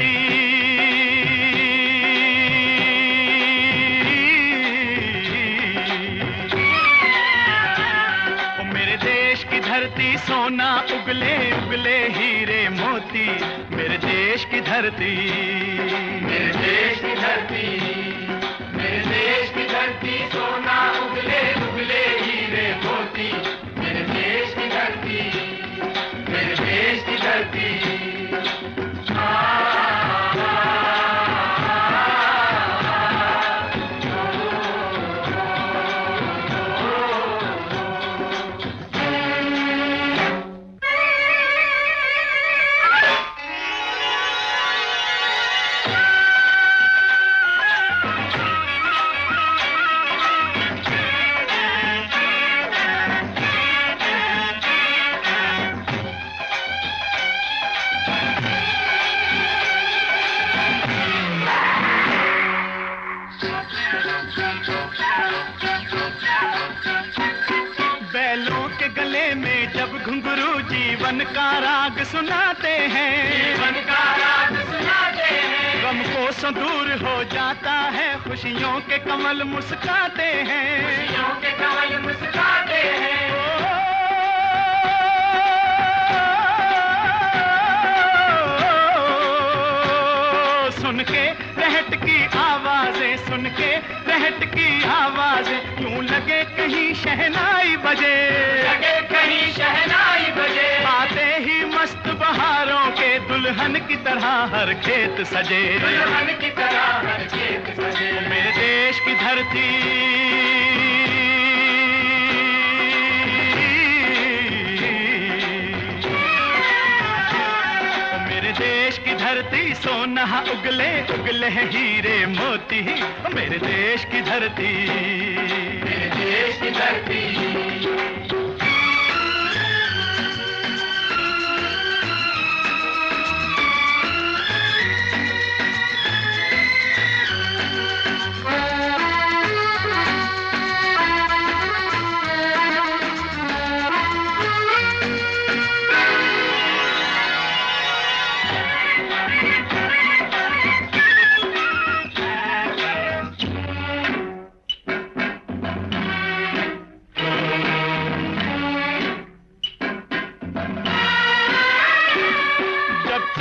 धरती, ओ मेरे देश की धरती सोना उगले उगले हीरे मोती, मेरे देश की धरती, मेरे देश की धरती, मेरे देश की धरती सोना उगले उगले हीरे मोती, मेरे देश की धरती, मेरे देश की धरती। बैलों के गले में जब घुंघरू जीवन का राग सुनाते हैं, जीवन का राग सुनाते हैं, गम को सो दूर हो जाता है, खुशियों के कमल मुस्काते हैं, खुशियों के कमल मुस्काते हैं। सुन के रहट की आवाजें, सुन के रहट की आवाजें, यूं लगे कहीं शहनाई बजे, लगे कहीं शहनाई बजे, आते ही मस्त बहारों के दुल्हन की तरह हर खेत सजे, दुल्हन की तरह हर खेत सजे। मेरे देश की धरती, मेरे देश की धरती सोना उगले उगले हीरे मोती, मेरे देश की धरती, मेरे देश की धरती।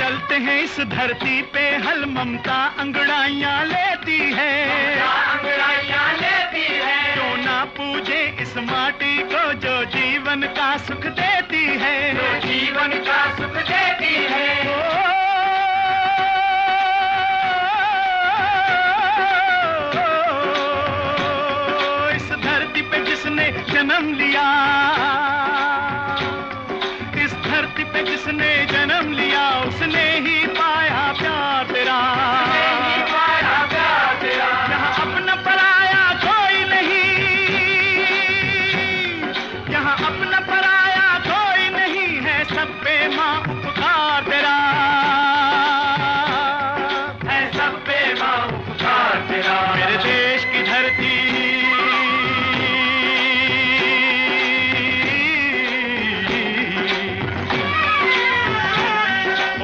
चलते हैं इस धरती पे हल ममता अंगड़ाइयां लेती है, अंगड़ाइयां लेती है, क्यों ना पूजे इस माटी को जो जीवन का सुख देती है, जो जीवन का सुख देती है। इस धरती पे जिसने जन्म लिया, इस धरती पे जिसने जन्म लिया, उसने ही पाया प्यार तेरा, पाया प्यार तेरा। यहाँ अपना पराया कोई नहीं, यहाँ अपना पराया कोई नहीं है, सब पे माँ उपकार तेरा, है सब पे माँ उपकार तेरा। मेरे देश की धरती,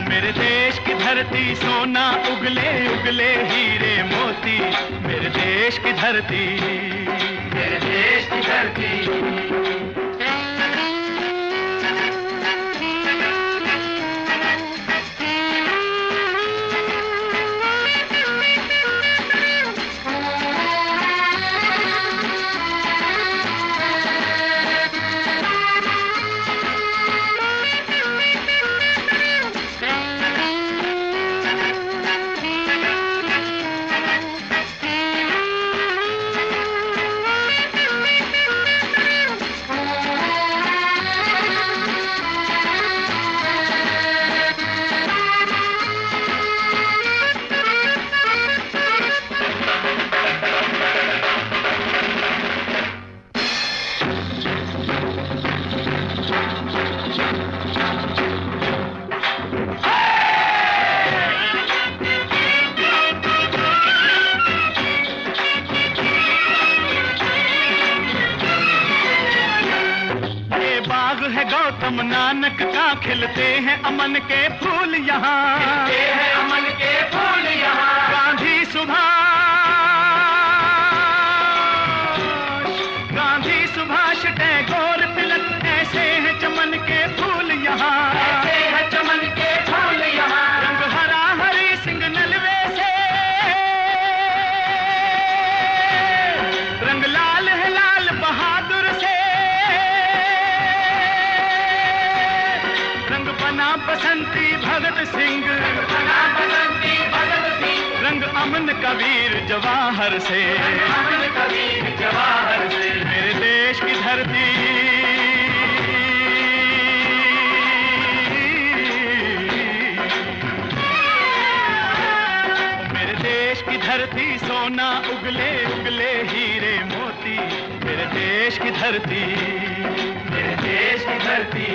मेरे देश की धरती सोना उगले उगले हीरे मोती, मेरे देश की धरती, मेरे देश की धरती। गौतम नानक का खिलते हैं अमन के फूल यहाँ, खिलते हैं अमन के फूल यहाँ। गांधी सुभाष टैगोर तिलक, ऐसे हैं चमन के फूल यहाँ, ऐसे हैं चमन के फूल यहाँ। रंग हरा हरी सिंह नलवे से, रंग लाल है लाल बहादुर से, रंग बना बसंती भगत सिंह, रंग बना बसंती भगत सिंह। रंग अमन कबीर जवाहर से, अमन कबीर जवाहर से। मेरे देश की धरती, मेरे देश की धरती सोना उगले उगले हीरे मोती, मेरे देश की धरती, मेरे देश की धरती,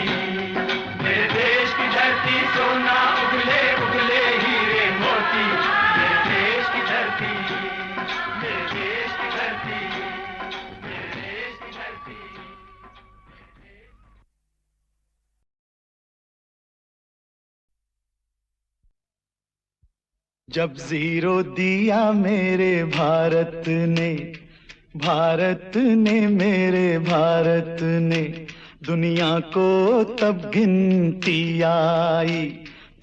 मेरे देश की धरती सोना उगले उगले हीरे मोती। मेरे देश की धरती, मेरे देश की धरती, मेरे देश की धरती। जब जीरो दिया मेरे भारत ने, भारत ने मेरे भारत ने, दुनिया को तब गिनती आई,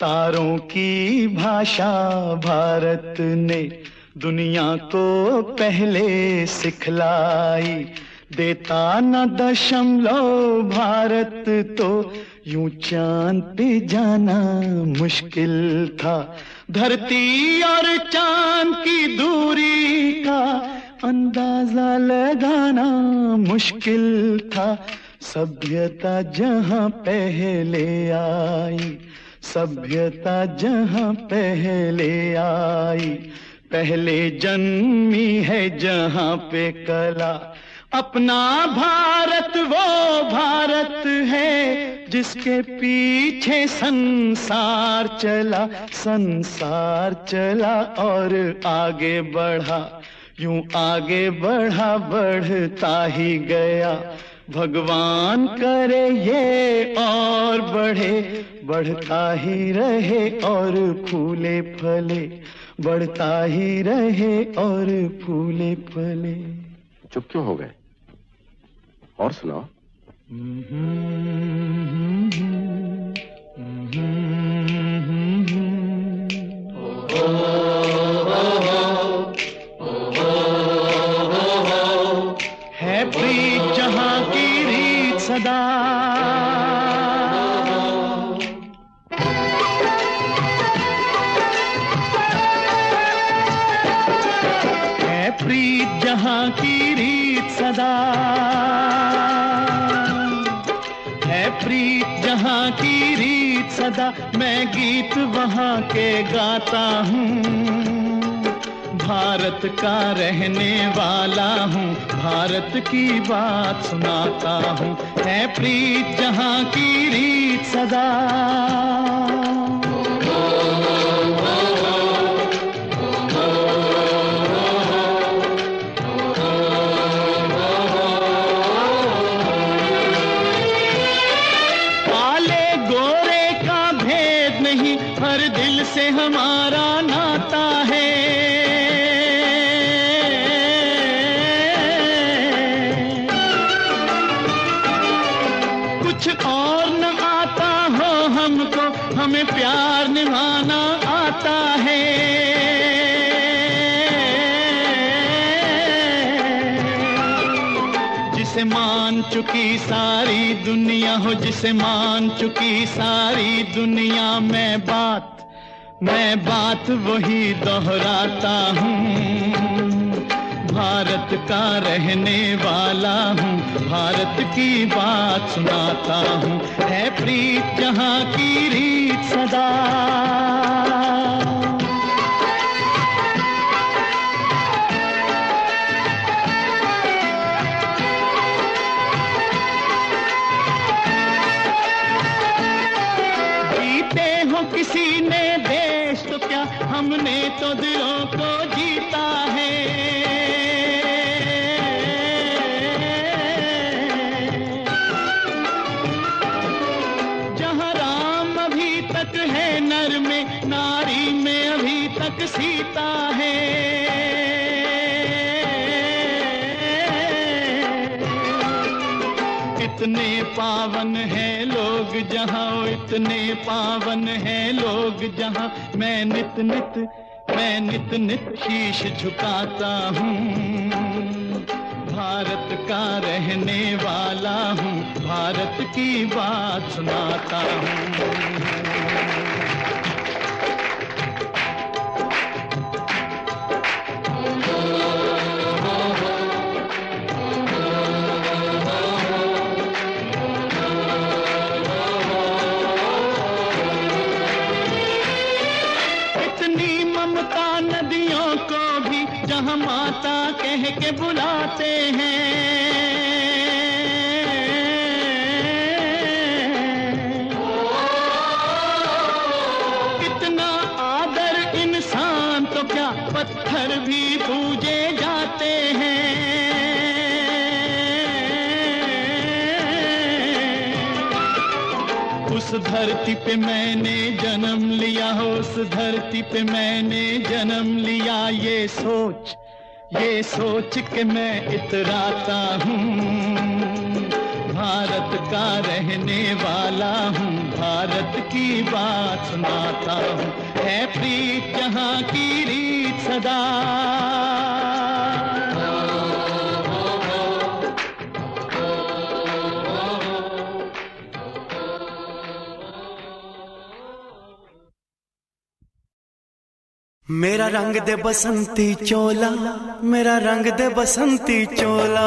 तारों की भाषा भारत ने दुनिया को पहले सिखलाई। देता न दशमलव भारत तो यूं चांद पे जाना मुश्किल था, धरती और चांद की दूरी का अंदाजा लगाना मुश्किल था। सभ्यता जहां पहले आई, सभ्यता जहां पहले आई, पहले जन्मी है जहां पे कला। अपना भारत वो भारत है जिसके पीछे संसार चला, संसार चला और आगे बढ़ा, यूं आगे बढ़ा बढ़ता ही गया। भगवान करे ये और बढ़े, बढ़ता ही रहे और फूले फले, बढ़ता ही रहे और फूले फले। चुप क्यों हो गए? और सुनाओ। है प्रीत जहां की रीत सदा, है प्रीत जहां की रीत सदा, है प्रीत जहां की रीत सदा। मैं गीत वहां के गाता हूँ, भारत का रहने वाला हूँ, भारत की बात सुनाता हूँ। है प्रीत जहां की रीत सदा, काले गोरे का भेद नहीं, हर दिल से हमारा नाता है। और न आता हो हमको, हमें प्यार निभाना आता है। जिसे मान चुकी सारी दुनिया हो, जिसे मान चुकी सारी दुनिया, मैं बात वही दोहराता हूँ। भारत का रहने वाला हूँ, भारत की बात सुनाता हूँ। है प्रीत जहां की रीत सदा, जीते हो किसी ने देश तो क्या, हमने तो दिलों को जीता है। घर में नारी में अभी तक सीता है। इतने पावन हैं लोग जहाँ, इतने पावन हैं लोग जहाँ, मैं नित नित शीश झुकाता हूँ। भारत का रहने वाला हूँ, भारत की बात सुनाता हूँ। नदियों को भी जहाँ माता कह के बुलाते हैं, कितना आदर इंसान तो क्या पत्थर भी पूजे जाते हैं। उस धरती पे मैंने जन्म लिया, उस धरती पे मैंने जन्म लिया, ये सोच के मैं इतराता हूँ। भारत का रहने वाला हूँ, भारत की बात सुनाता हूँ। है प्रीत जहाँ की रीत सदा, मेरा रंग दे बसंती चोला, मेरा रंग दे बसंती चोला,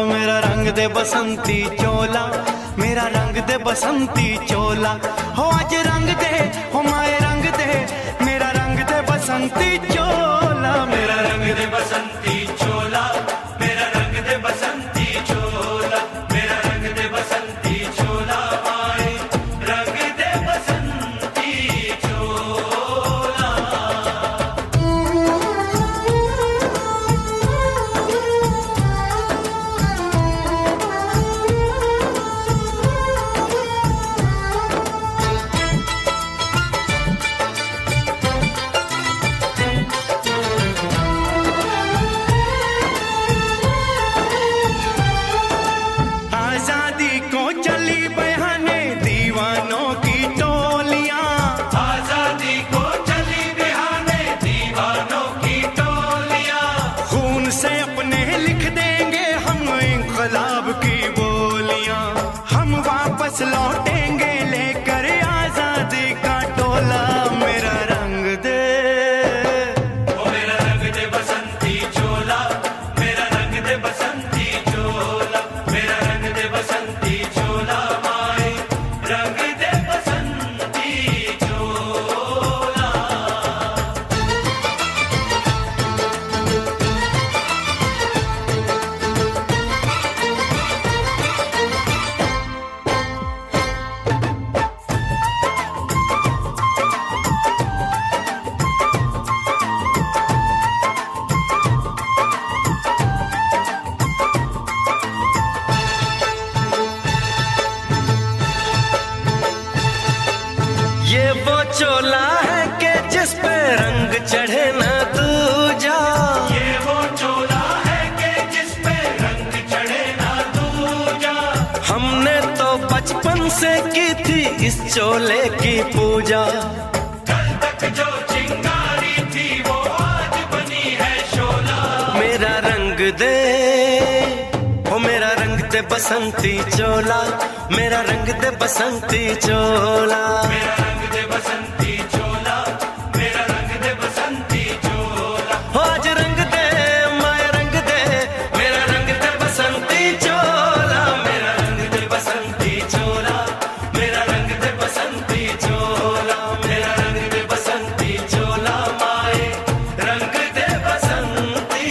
मेरा रंग दे बसंती चोला, मेरा रंग दे बसंती चोला। हो आज रंग दे, हो माए रंग दे, मेरा रंग दे बसंती चोला, मेरा रंग दे बसंती चोला, मेरा रंग दे बसंती चोला, मेरा रंग दे बसंती चोला, माए रंग दे बसंती चोला। लौटेंगे लेकर आजादी का टोला, मेरा रंग दे, ओ मेरा रंग दे बसंती चोला, मेरा रंग दे बसंती चोला, मेरा रंग दे बसंती चोला, माए रंग दे बसंती चोला। ये वो चोला है कि जिस पे रंग चढ़े ना दूजा, ये वो चोला है कि जिस पे रंग चढ़े ना दूजा। हमने तो बचपन से की थी इस चोले की पूजा, कल तक जो चिंगारी थी वो आज बनी है शोला। मेरा रंग दे, ओ मेरा रंग दे बसंती चोला, मेरा रंग दे बसंती चोला, मेरा रंग दे बसंती चोला, मेरा रंग दे बसंती चोला। हो आज रंग दे, माया रंग दे, मेरा रंग दे बसंती चोला, मेरा रंग दे बसंती चोला, मेरा रंग दे बसंती चोला, मेरा रंग दे बसंती चोला, माए रंग दे बसंती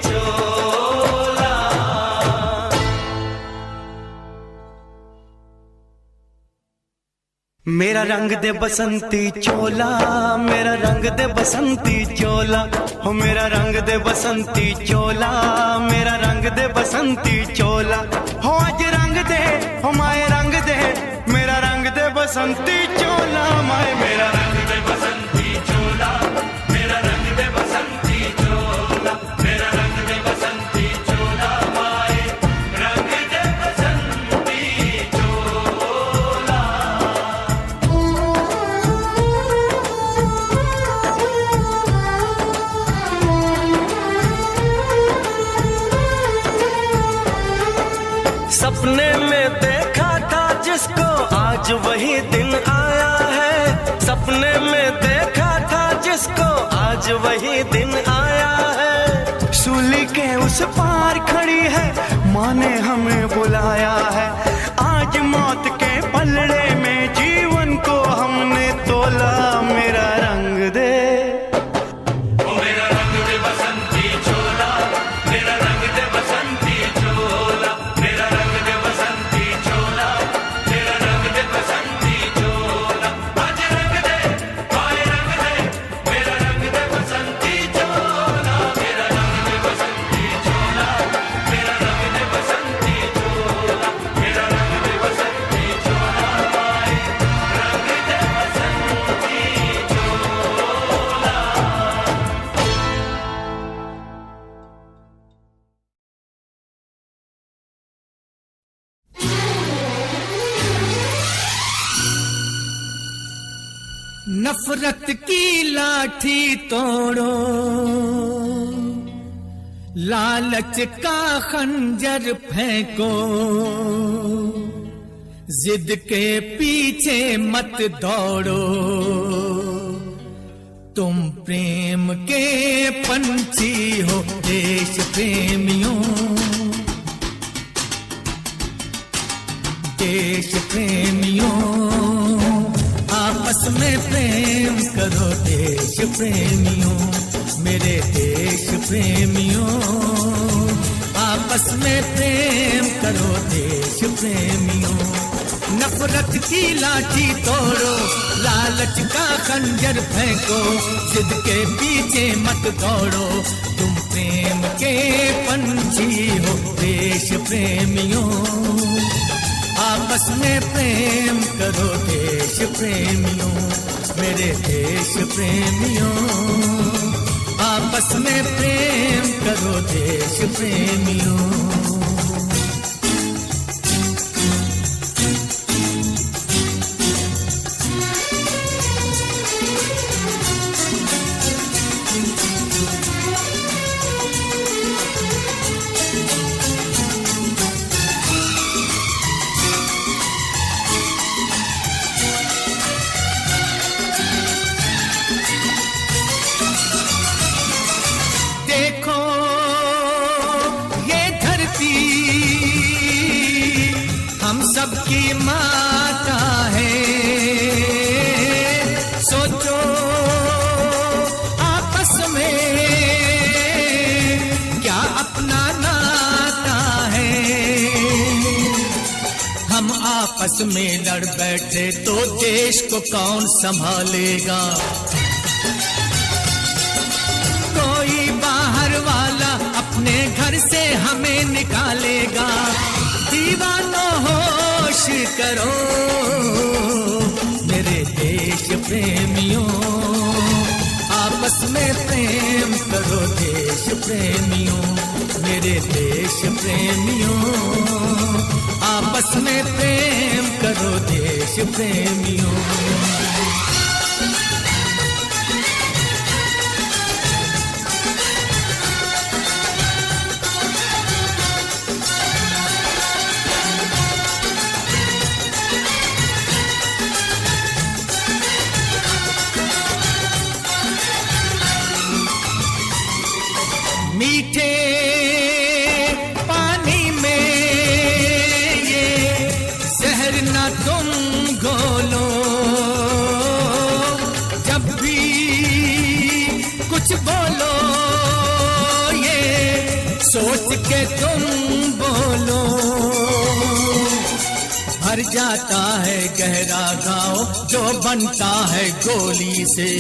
चोला। मेरा रंग दे बसंती चोला, मेरा रंग दे बसंती चोला, हो मेरा रंग दे बसंती चोला, मेरा रंग दे बसंती चोला। हो आज रंग दे, हो माए रंग दे, मेरा रंग दे बसंती चोला, माए मेरा रंग दे बसंती सपने में देखा था जिसको आज वही दिन आया है। सपने में देखा था जिसको आज वही दिन आया है। सूली के उस पार खड़ी है, माँ ने हमें बुलाया है। आज मौत के पलड़े में जीवन को हमने तोला। मेरा रंग दे, मेरा रंग दे बसंती चोला, मेरा रंग दे बसंती चोला, मेरा रंग दे बसंती चोला, मेरा रंग दे बसंती चोला। आज रंग दे, भाई रंग दे, मेरा रंग दे बसंती चोला, मेरा रंग दे बसंती चोला, मेरा रंग दे बसंती चोला, मेरा रंग दे बसंती चोला, भाई रंग दे बसंती चोला। नफरत की लाठी तोड़ो, लालच का खंजर फेंको, जिद के पीछे मत दौड़ो। तुम प्रेम के पंछी हो देश प्रेमियों, देश प्रेमियों। आपस में प्रेम करो देश प्रेमियों, मेरे देश प्रेमियों। आपस में प्रेम करो देश प्रेमियों। नफरत की लाठी तोड़ो, लालच का खंजर फेंको, जिद के पीछे मत दौड़ो। तुम प्रेम के पंछी हो देश प्रेमियों, आपस में प्रेम करो देश प्रेमियों, मेरे देश प्रेमियों। आपस में प्रेम करो देश प्रेमियों। देखो ये धरती हम सबकी माता है। सोचो आपस में क्या अपना नाता है। हम आपस में लड़ बैठे तो देश को कौन संभालेगा। कोई बाहर वाला अपने घर से हमें निकालेगा। दीवानों होश करो मेरे देश प्रेमियों, आपस में प्रेम करो देश प्रेमियों, मेरे देश प्रेमियों। आपस में प्रेम करो देश प्रेमियों। मीठे पानी में ये जहर ना तुम घोलो। जब भी कुछ बोलो ये सोच के तुम बोलो। भर जाता है गहरा गाँव जो बनता है गोली से,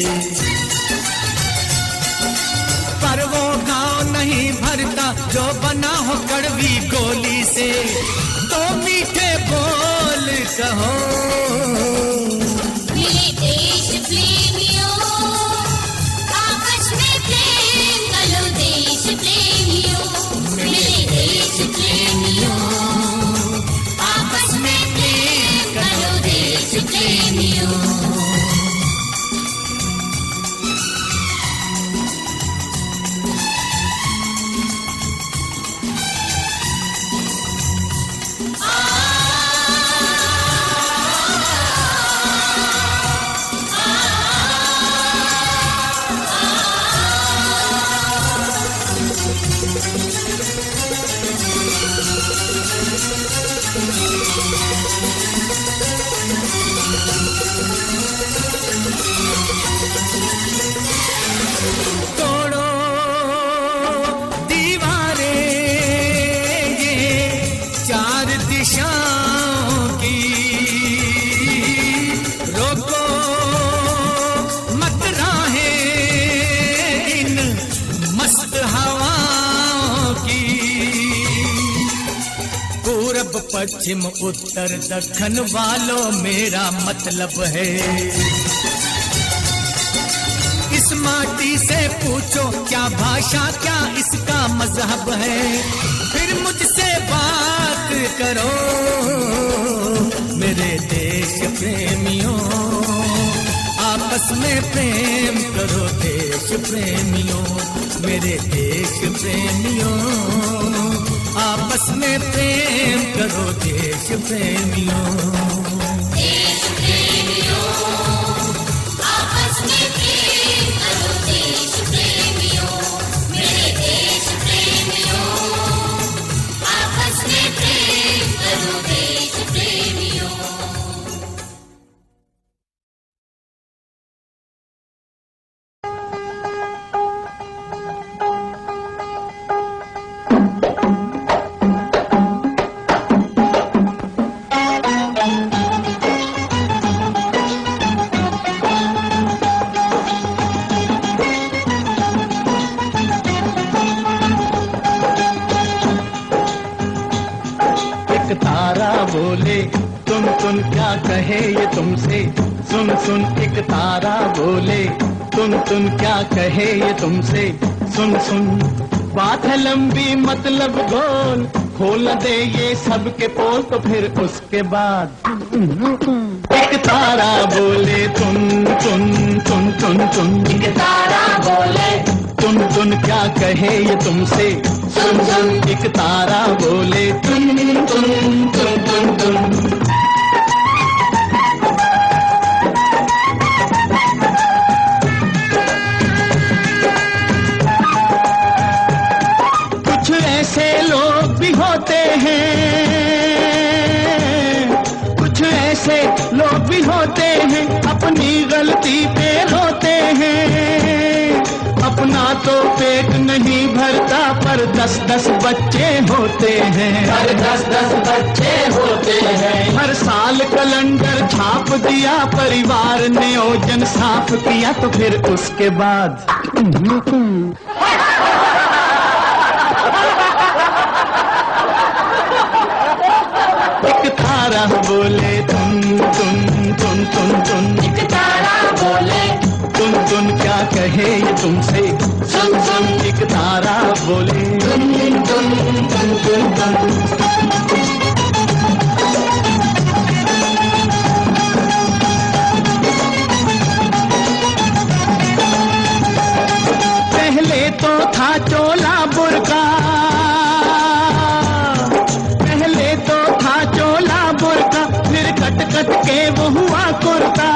पर वो गाँव नहीं भरता जो बना हो कड़वी गोली से। तो मीठे बोल कहो मेरे देश प्रेमियों, आपस में प्रेम करो देश प्रेमियों, मेरे देश प्रेमियों। आपस में प्रेम करो देश प्रेमियों। हमेशाओं की, रोको मत राहें इन मस्त हवाओं की। पूरब पश्चिम उत्तर दक्षिण वालों मेरा मतलब है, इस माटी से पूछो क्या भाषा क्या इसका मजहब है, फिर मुझसे बात करो मेरे देश प्रेमियों, आपस में प्रेम करो देश प्रेमियों, मेरे देश प्रेमियों, आपस में प्रेम करो देश प्रेमियों। देश प्रेमियों, आपस में प्रेम करो देश प्रेमियों, मेरे देश प्रेमियों, आपस में प्रेम करो देश प्रेमियों। बोले तुम क्या कहे ये तुमसे, सुन सुन एक तारा बोले तुम क्या कहे ये तुमसे, सुन सुन बात है लंबी मतलब गोल, खोल दे ये सबके पोल तो फिर उसके बाद एक तारा बोले तुम एक तारा बोले तुम क्या कहे ये तुमसे, सुन सुन एक तारा बोले तुम कुछ ऐसे लोग भी होते हैं, कुछ ऐसे लोग भी होते हैं अपनी गलती पे रोते हैं, अपना तो पेट नहीं भरता पर 10-10 बच्चे होते हैं, हर 10-10 बच्चे होते हैं, हर साल कैलेंडर छाप दिया परिवार ने ओजन साफ किया तो फिर उसके बाद एक तारा बोले तुम एक तारा बोले तुम क्या कहे ये तुमसे, सुन सुन एक तारा बोले तुम पहले तो था चोला बुर्का, पहले तो था चोला बुर्का, फिर कट कट के वो हुआ कुर्ता,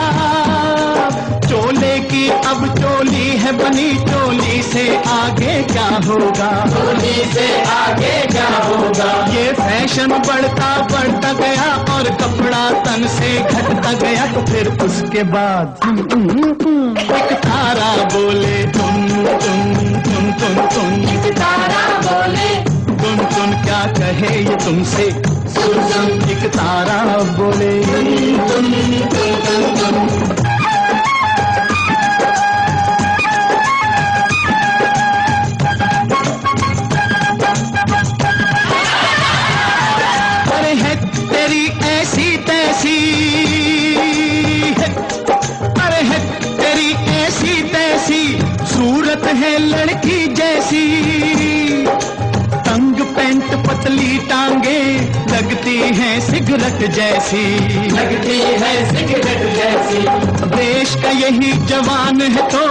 चोले की अब चोली है बनी, चोली से आगे क्या होगा, चोली से आगे क्या होगा, ये फैशन बढ़ता बढ़ता गया और कपड़ा तन से घटता गया तो फिर उसके बाद एक तारा बोले तुम एक तारा बोले तुम क्या कहे ये तुमसे, सुन सुन एक तारा बोले तुम सूरत है लड़की जैसी, तंग पैंट पतली टांगे लगती है सिगरेट जैसी, लगती है सिगरेट जैसी, देश का यही जवान है तो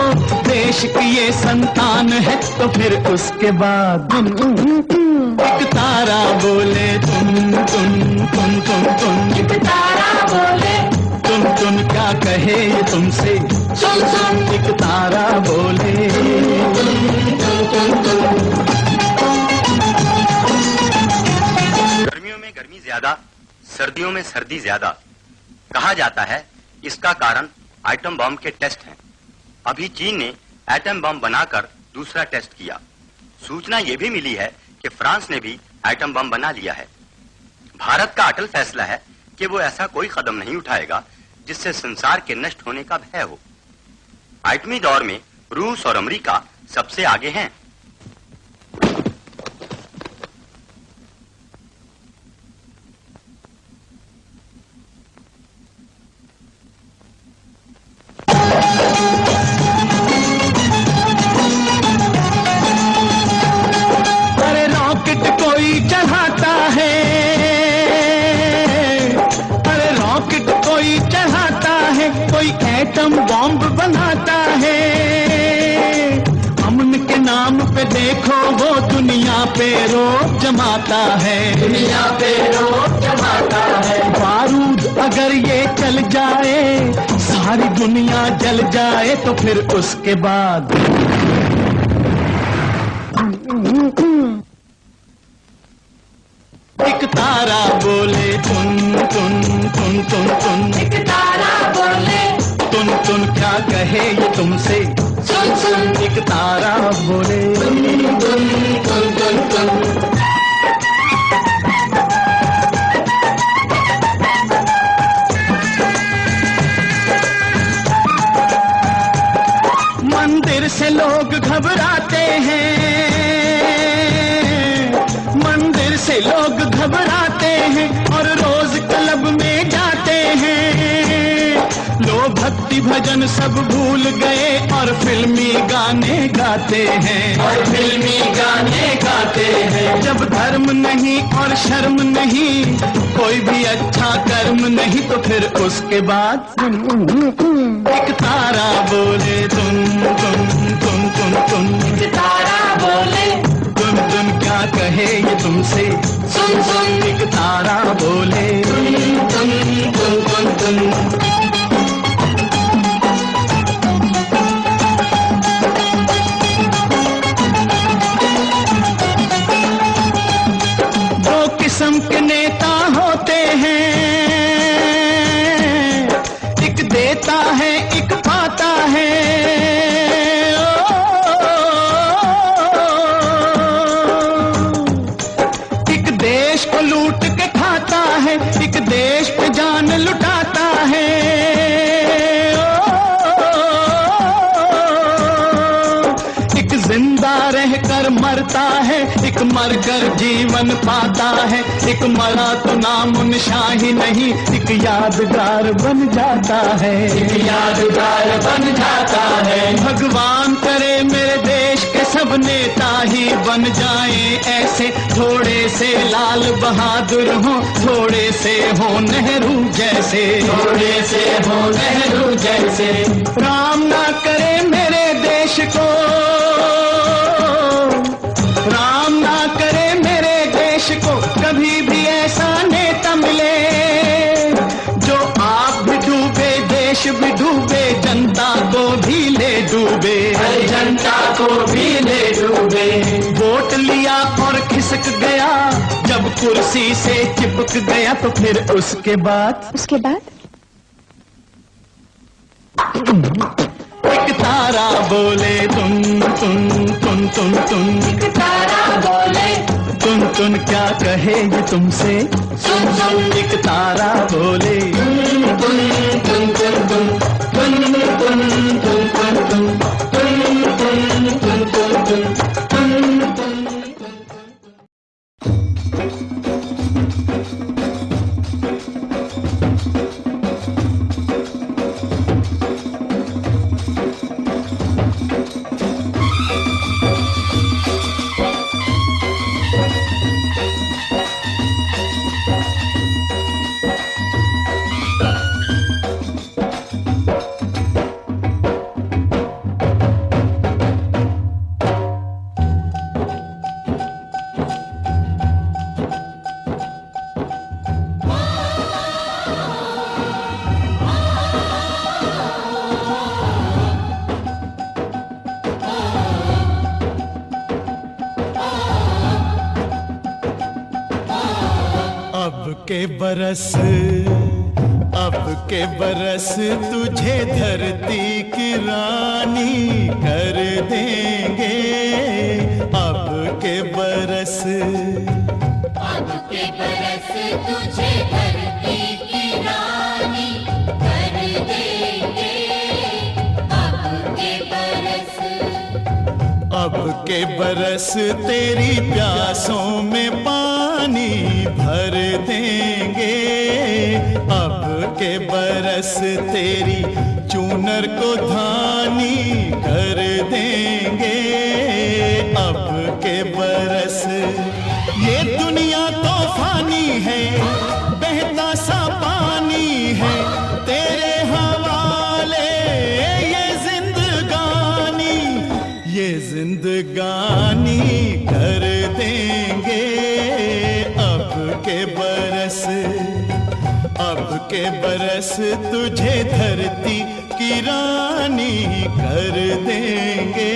देश की ये संतान है तो फिर उसके बाद एक तारा बोले तुम एक तारा बोले तुम क्या कहे ये तुमसे, सुन सुन एक तारा बोले गर्मियों में गर्मी ज्यादा, सर्दियों में सर्दी ज्यादा। कहा जाता है इसका कारण एटम बम के टेस्ट हैं। अभी चीन ने एटम बम बनाकर दूसरा टेस्ट किया। सूचना यह भी मिली है कि फ्रांस ने भी एटम बम बना लिया है। भारत का अटल फैसला है कि वो ऐसा कोई कदम नहीं उठाएगा जिससे संसार के नष्ट होने का भय हो। आइटमी दौर में रूस और अमेरिका सबसे आगे हैं। अरे रॉकेट कोई चढ़ाता है, अरे रॉकेट कोई चढ़ाता है, कोई एटम बॉम्ब बनाता है। अमन के नाम पे देखो वो दुनिया पे रोब जमाता है, दुनिया पे रोब जमाता है। बारूद अगर ये चल जाए, सारी दुनिया जल जाए, तो फिर उसके बाद एक तारा बोले टुन टुन टुन टुन टुन, एक तारा बोले टुन टुन, क्या कहे ये तुमसे सुन सुन। एक तारा बोले टुन टुन टुन टुन टुन। मंदिर से लोग घबराते हैं, मंदिर से लोग घबराते हैं और रोज क्लब में जाते हैं। लोग भक्ति भजन सब भूल गए और फिल्मी गाने गाते हैं, और फिल्मी गाने गाते हैं। जब धर्म नहीं और शर्म नहीं, कोई भी अच्छा कर्म नहीं, तो फिर उसके बाद एक तारा बोले टुन टुन टुन टुन टुन, एक तारा बोले टुन टुन, क्या कहे ये तुमसे सुन सुन। एक तारा बोले टुन टुन टुन टुन टुन। दो किस्म के नेता होते हैं, एक देता है एक पाता है। एक देश को लूट के खाता है, एक देश पे जान लुटाता है। एक जिंदा रहकर मरता है, एक मरकर जीवन पाता है। एक मरा तो नाम निशान ही नहीं, एक यादगार बन जाता है, एक यादगार बन जाता है। भगवान करे मेरे देश के सब नेता ही बन जाएं ऐसे, थोड़े से लाल बहादुर हो, थोड़े से हो नेहरू जैसे, थोड़े से हो नेहरू जैसे। राम ना करे मेरे देश को, राम ना करे मेरे देश को, कभी भी ऐसा नेता मिले जो आप भी डूबे, देश भी डूबे, जनता को भी ले डूबे, जनता को भी ले डूबे। वोट लिया और खिसक गया, जब कुर्सी से चिपक गया, तो फिर उसके बाद एक तारा बोले टुन टुन टुन टुन टुन, एक तारा बोले टुन टुन, क्या कहे ये तुमसे सुन सुन। एक तारा बोले टुन टुन टुन टुन टुन टुन टुन टुन टुन टुन टुन टुन टुन टुन टुन टुन। अब के बरस तुझे धरती की रानी कर देंगे। अब के बरस अब के बरस तुझे धरती की रानी कर देंगे। अब के बरस तेरी प्यासों में पानी भर देंगे। अब के बरस तेरी चूनर को धानी कर देंगे। अब के बरस ये दुनिया तो फानी है, बहता सा पानी है तेरे हवाले ये जिंदगानी कर देंगे। अब के बरस तुझे धरती की रानी कर देंगे।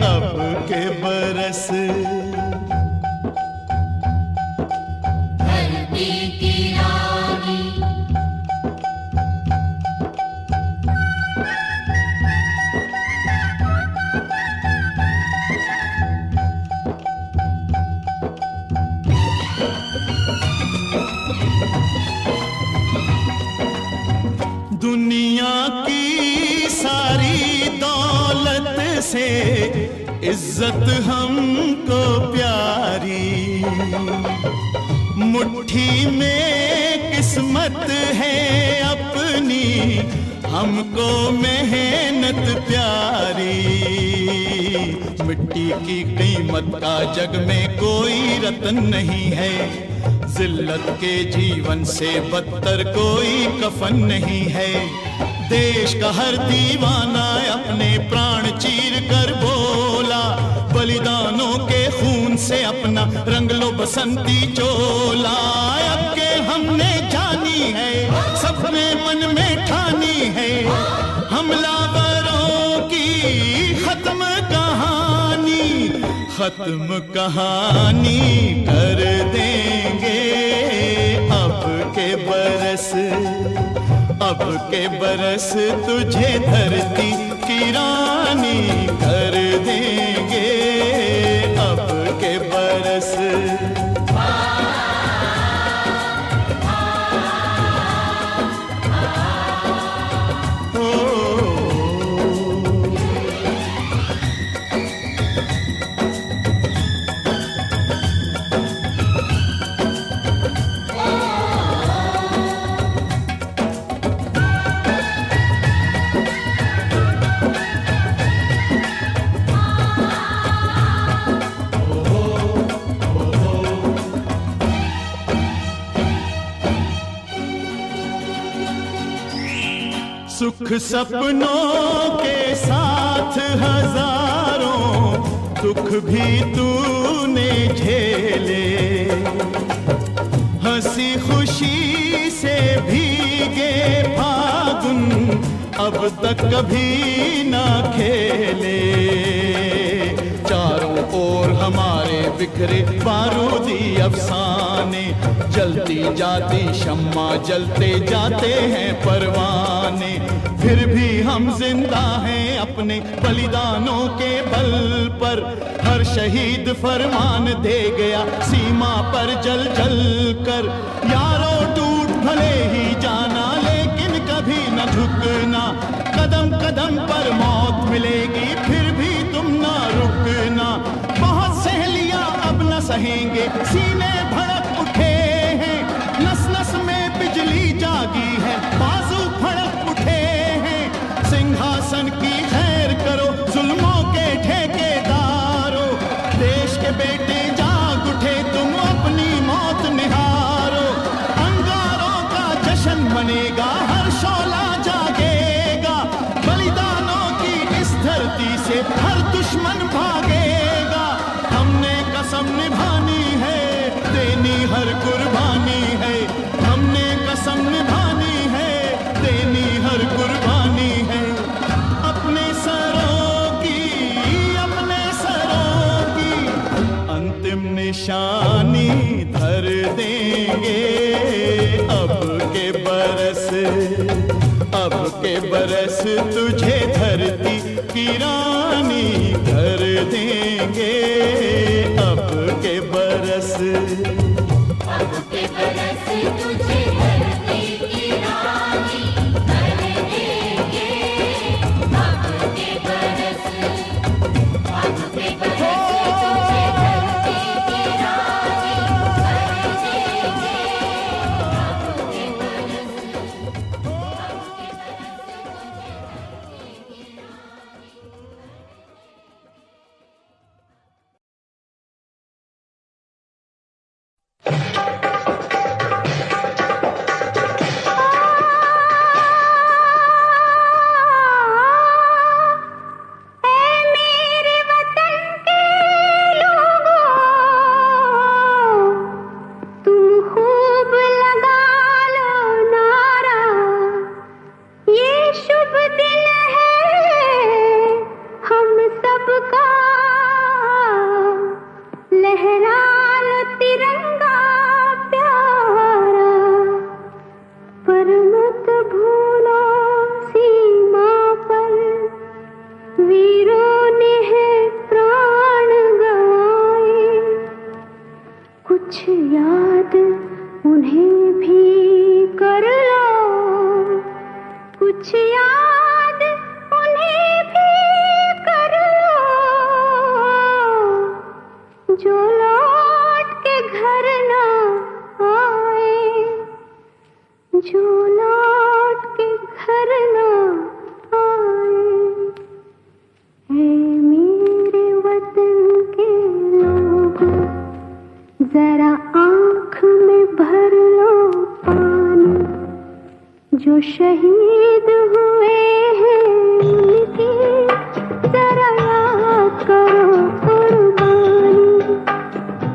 अब के बरस धरती की रानी दुनिया की सारी दौलत से इज्जत हमको प्यारी, मुट्ठी में किस्मत है अपनी हमको मेहनत प्यारी। मिट्टी की कीमत का जग में कोई रतन नहीं है, जिल्लत के जीवन से बदतर कोई कफन नहीं है। देश का हर दीवाना अपने प्राण चीर कर बोला, बलिदानों के खून से अपना रंग लो बसंती चोला। अब के हमने जानी है, सबने मन में ठानी है, हमलावरों की खत्म कहानी कर देंगे। अब के बरस तुझे धरती की रानी कर देंगे। अब के बरस सुख सपनों के साथ हजारों दुख भी तूने झेले, हंसी खुशी से भीगे फागुन अब तक कभी ना खेले। चारों ओर हमारे बिखरे बारूदी अफसाने, जलती जाती शम्मा जलते जाते हैं परवाने। फिर भी हम जिंदा हैं अपने बलिदानों के बल पर, हर शहीद फरमान दे गया सीमा पर जल जल कर। यारों टूट भले ही जाना लेकिन कभी न झुकना, कदम कदम पर मौत मिलेगी फिर भी तुम ना रुकना। बहुत सहेलियां अब न सहेंगे, सीने भड़क उठे हैं, नस नस में बिजली जागी है, बाजू फड़क उठे हैं। सिंहासन की खैर करो जुल्मों के ठेकेदारों, देश के बेटे जाग उठे तुम अपनी मौत निहारो। अंगारों का जश्न मनेगा, हर शोला जागेगा, बलिदानों की इस धरती से हर दुश्मन भागेगा। हमने कसम निभानी है, देनी हर कुर्बानी है, हमने कसम निभानी है, देनी हर कुर्बानी है। अपने सरों की अंतिम निशानी धर देंगे। अब के बरस तुझे धरती की रानी कर देंगे अब के बरस। अब के बरस तुझे धरती की रानी कर देंगे अब के बरस। अब के बरस तुझे धरती की रानी कर देंगे अब के बरस। कुछ याद उन्हें भी कर लो, कुछ याद उन्हें भी कर लो, जो लौट के घर ना आए, जो लौट के घर ना आए। ऐ मेरे वतन के लोगों, जरा आँख में भर लो पानी, जो शहीद हुए हैं उनकी जरा याद करो कुर्बानी।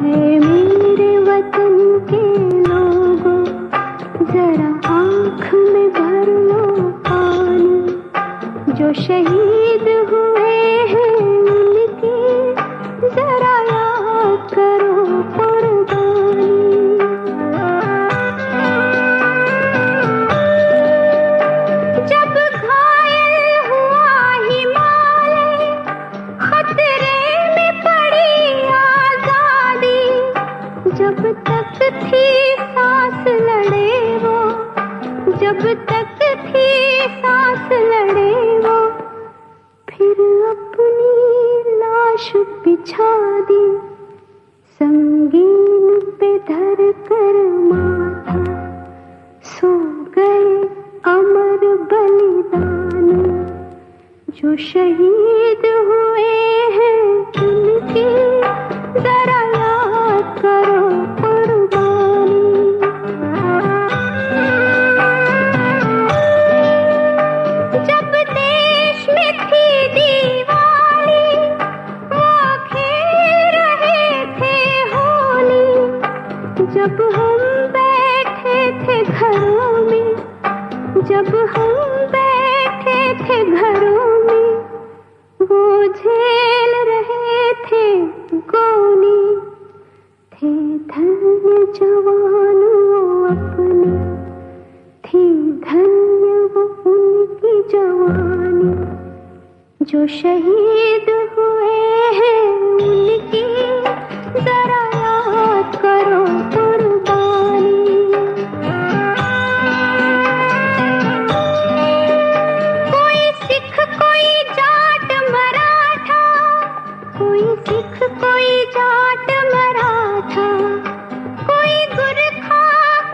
है मेरे वतन के लोगों, जरा आँख में भर लो पानी, जो शहीद हुए हैं उनकी जरा याद करो कुर्बानी। जब घायल हुआ हिमालय, खतरे में पड़ी आजादी, जब तक थी सांस लड़े वो, जब तक थी सांस लड़े वो, फिर अपनी लाश बिछा दी, संगीन पे धर कर माथा, सो गए अमर बलिदानी, जो शहीद हुए हैं उनकी जरा याद करो कुर्बानी। जब देश में थी दीवाली, वो खेल रहे थे होली, जब हम बैठे थे घरों में, जब हम बैठे थे घरों में, वो झेल रहे थे गोली, थे धन्य जवान वो अपने, थी धन्य वो उनकी जवानी, जो शहीद हुए हैं उनकी जरा याद करो कुर्बानी। कोई सिख कोई जाट मराठा, कोई सिख कोई जाट मराठा, कोई गुरखा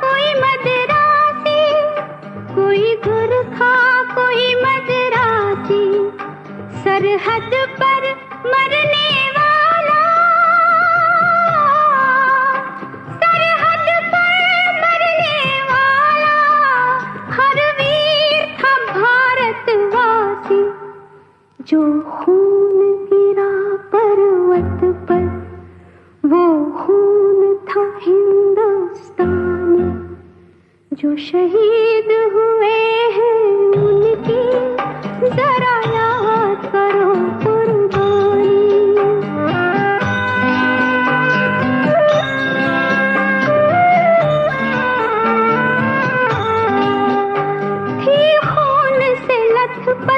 कोई मदरासी, कोई गुरखा कोई मदरासी, सरहद पर मरने वाला, सरहद पर मरने वाला, हर वीर था भारतवासी, जो खून गिरा पर्वत पर, वो खून था हिंदुस्तानी, जो शहीद हुए हैं उनकी जरा याद करो कुर्बानी। थी खून से लथपथ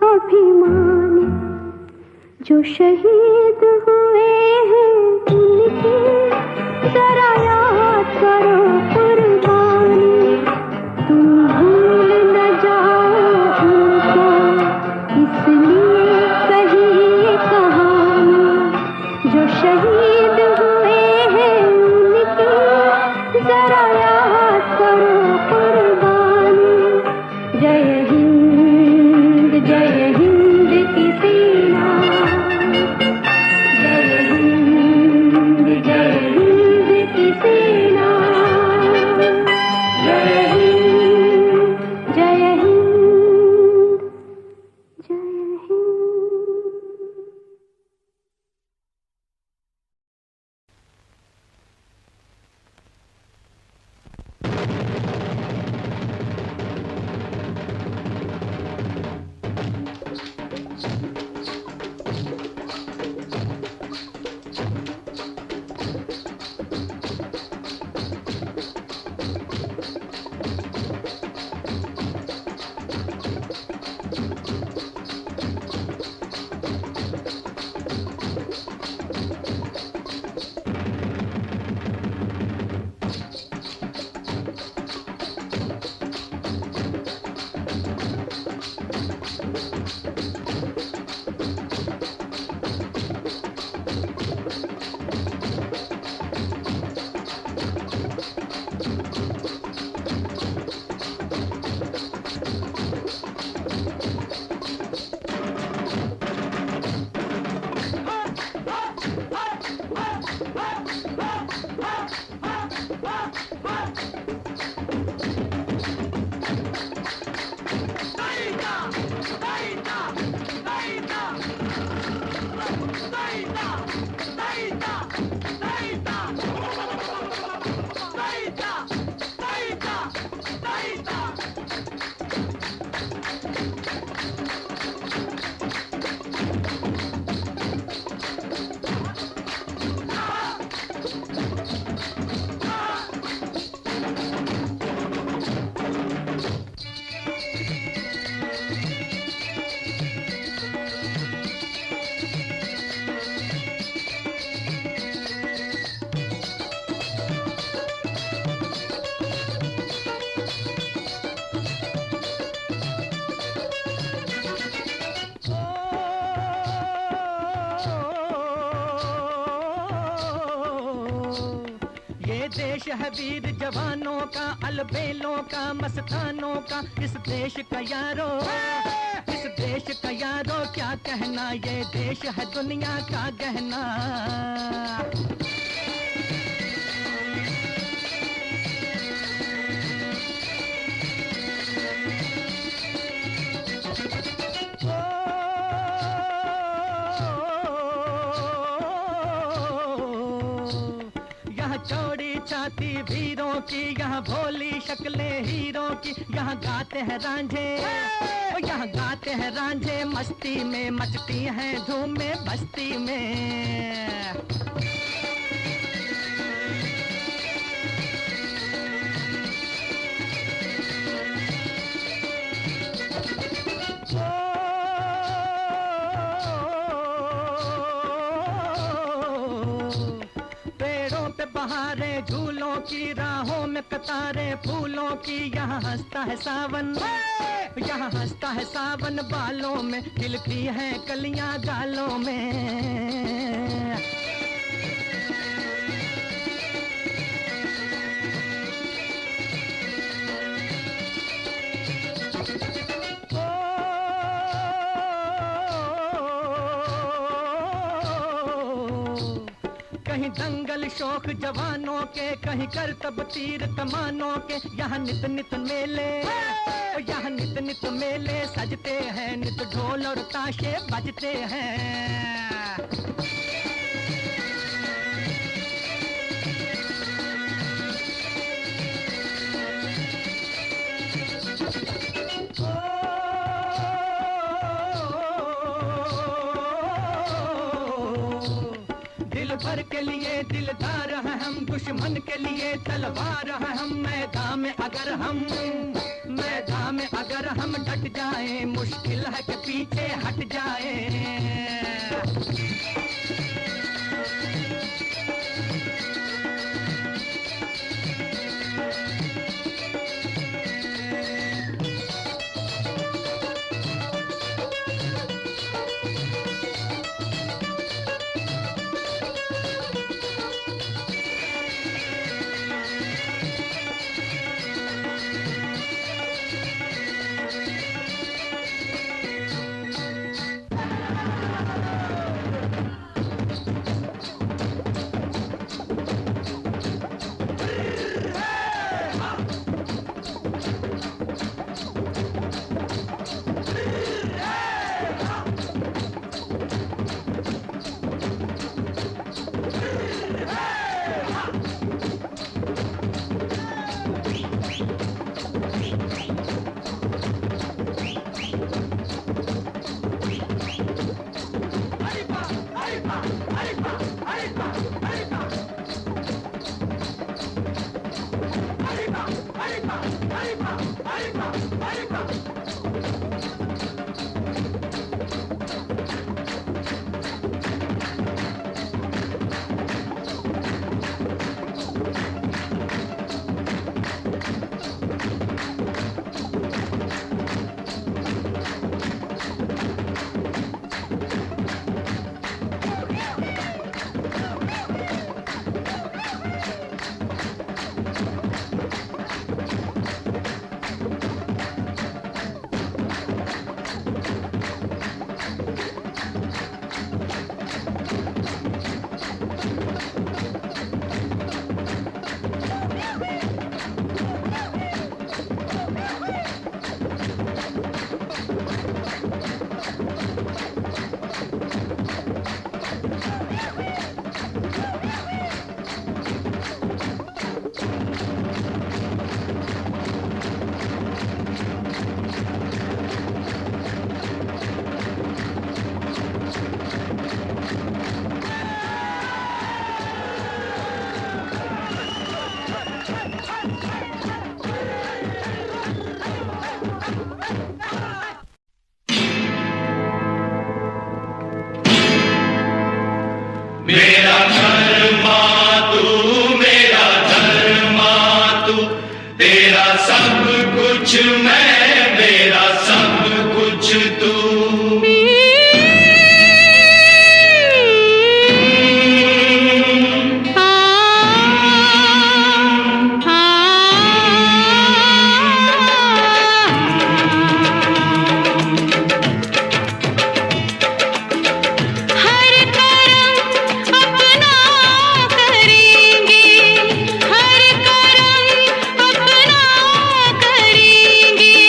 अभिमानी, जो शहीद हुए हैं उनकी जरा याद करो कुर्बानी। तुम भूल न जाओ उनको, इसलिए कही ये कहानी। जो शहीद हुए हैं उनकी जरा याद करो कुर्बानी। जय हिंद की सेना, जय हिंद की सेना, जय हिंद, जय हिंद, जय हिंद। देश है वीर जवानों का, अलबेलों का, मस्तानों का। इस देश का यारो, इस देश का यारो क्या कहना, ये देश है दुनिया का गहना। चौड़ी छाती वीरों की, यहाँ भोली शक्लें हीरों की। यहाँ गाते हैं रांझे, यहाँ गाते हैं रांझे, मस्ती में मचती हैं धूमें बस्ती में। बहारें झूलों की, राहों में कतारें फूलों की। यहाँ हंसता है सावन, यहाँ हंसता है सावन, बालों में खिलती हैं कलियां गालों में। कहीं दंगल शौक जवानों के, कहीं करतब तीर कमानों के। यहाँ नित नित मेले, यहाँ नित नित मेले सजते हैं, नित ढोल और ताशे बजते हैं। भर के लिए दिलदार हैं हम, दुश्मन के लिए तलवार हैं हम। मैदान में अगर हम मैदान में अगर हम डट जाएं, मुश्किल है कि पीछे हट जाएं। मेरा धर्मा तू, तेरा सब कुछ मैं, मेरा सब कुछ तू। करेंगे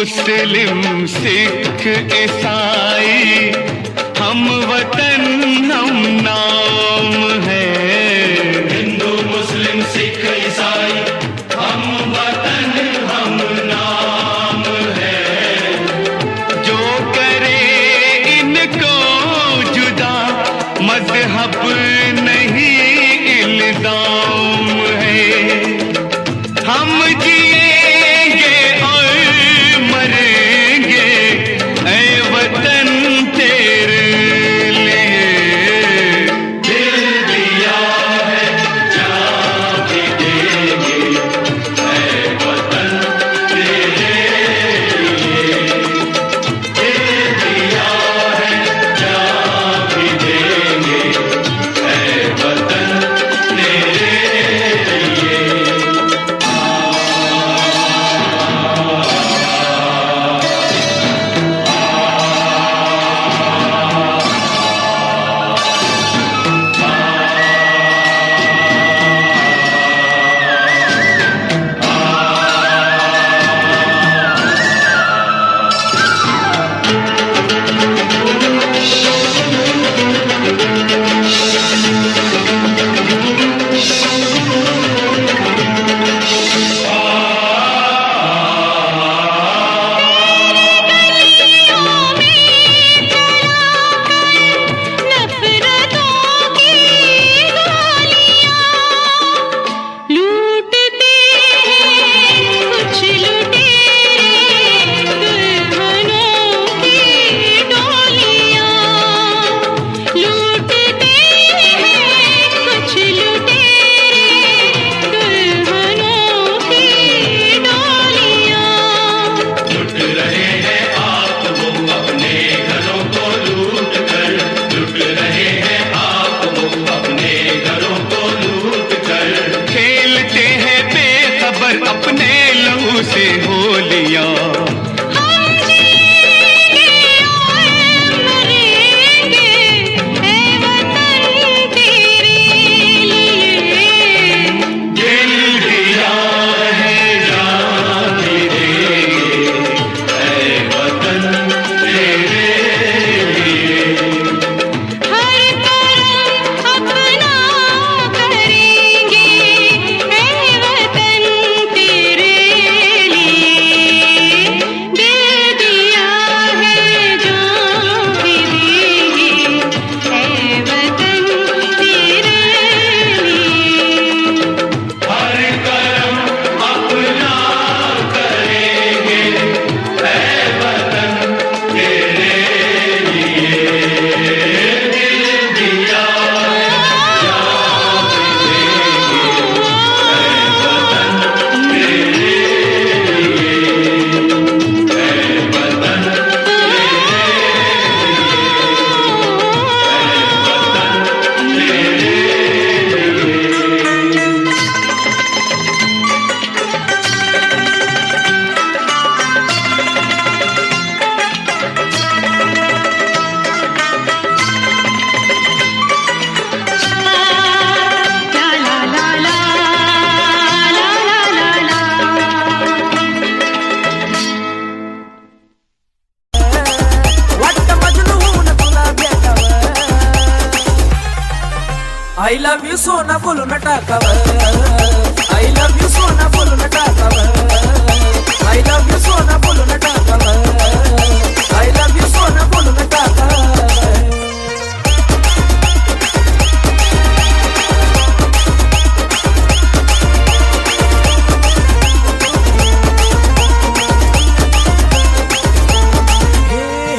मुस्लिम सिख ईसाई हम वतन हम नाम है। हिंदू मुस्लिम सिख ईसाई हम वतन हम नाम है। जो करे इनको जुदा मजहब नहीं इल्जाम है। हम जिएंगे और मरेंगे ऐ वतन तेरे लिए। दिल दिया है जान भी देंगे ऐ वतन तेरे लिए। दिल दिया है जान भी देंगे ऐ वतन तेरे लिए। नफरतों की गोलियां लूटते हैं कुछ लुटेरे दुल्हनों की डोलियां। लूटते हैं कुछ लुटेरे दुल्हनों की डोलियां। लुट रहे हैं आप वो अपने घरों को लूट कर। लुट रहे हैं आप वो अपने घरों को लूट कर। खेलते हैं बेखबर अपने लहू से होलियां। हम जिएंगे और मरेंगे ऐ वतन तेरे लिए। दिल दिया है जान भी देंगे ऐ वतन तेरे लिए। हर करम अपना करेंगे ऐ वतन तेरे लिए। दिल दिया है जान भी देंगे ऐ वतन तेरे लिए। हर करम अपना करेंगे ऐ वतन तेरे लिए। दिल दिया जान भी देंगे ऐ वतन तेरे लिए। ऐ वतन ला ला ला ला ला ला ला वाटत मजनून तुला भेटावं. I love you सोना बोलून टाकावं. I love you सोना बोलून टाकावं. I love you सोना बोलून टाकावं. I love you सोना बोलून टाकावं.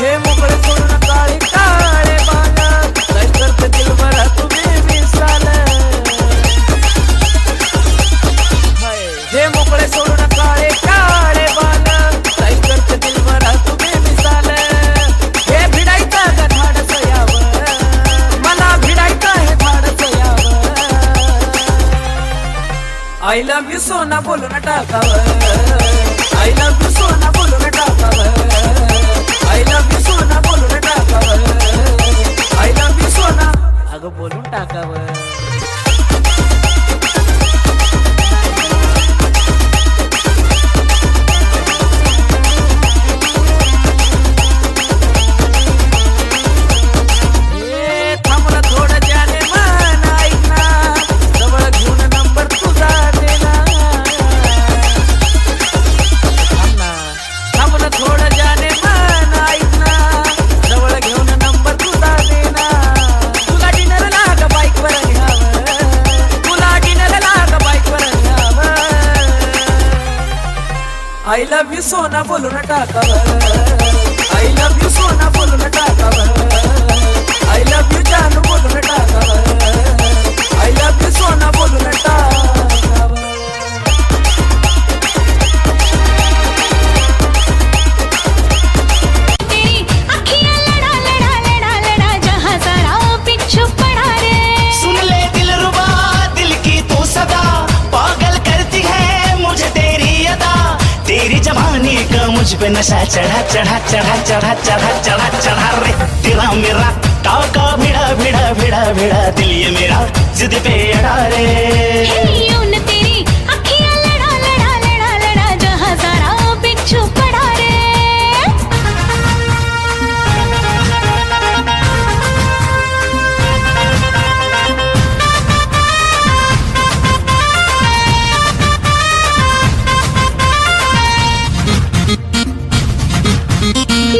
हे मोकळे सोडून काळे काळे बाल काय करते दिलभरा तुम्ही विसराल. हे मोकळे सोडून काळे काळे बाल काय करते दिलभरा तुम्ही विसराल. हे भिडायचं ग धाडस यावं मला भिडायचं हे धाडस यावं. I love you सोना बोलून टाकावं. I love you सोना बोलून टाकावं. I love you सोना बोलून टाकावं. I love you सोना अगं बोलून टाकावं. लव यू सोना बोलून टाकावं, आय लव यू सोना बोलून टाकावं, आय लव यू जानू बोलून टाकावं, आय लव यू सोना बोलून टाकावं. जवानी का मुझ पे नशा चढ़ा चढ़ा चढ़ा चढ़ा चढ़ा चढ़ा चढ़ा रे तेरा मेरा टाका भिड़ा भिड़ा भिड़ा भिड़ा दिल ये मेरा जिद पे अड़ा रे. यूं तेरी अखियां लड़ा लड़ा लड़ा लड़ा जहां सारा बिच्छू पड़ा रे.